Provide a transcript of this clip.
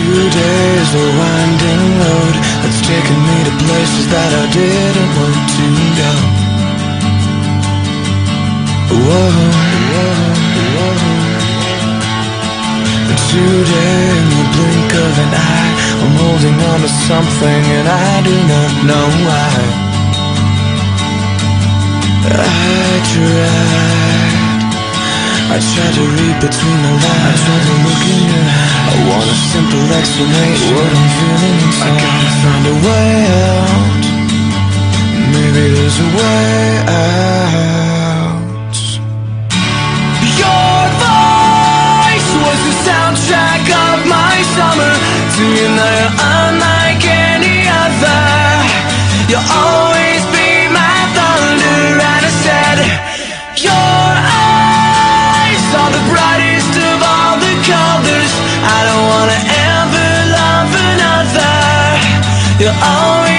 Today's a winding road that's taken me to places that I didn't want to go. Whoa, whoa, whoa. Today, in the blink of an eye, I'm holding on to something and I do not know why. I tried to read between the lines, I tried to look in your eyes. I want a simple explanation what I'm feeling inside. I gotta find a way out. Maybe there's a way out. Your voice was the soundtrack of my summer. To you now you're unlike any other. You'll always be my thunder. And I said, your eyes are the brightest of all the colors. I don't wanna ever love another. You'll always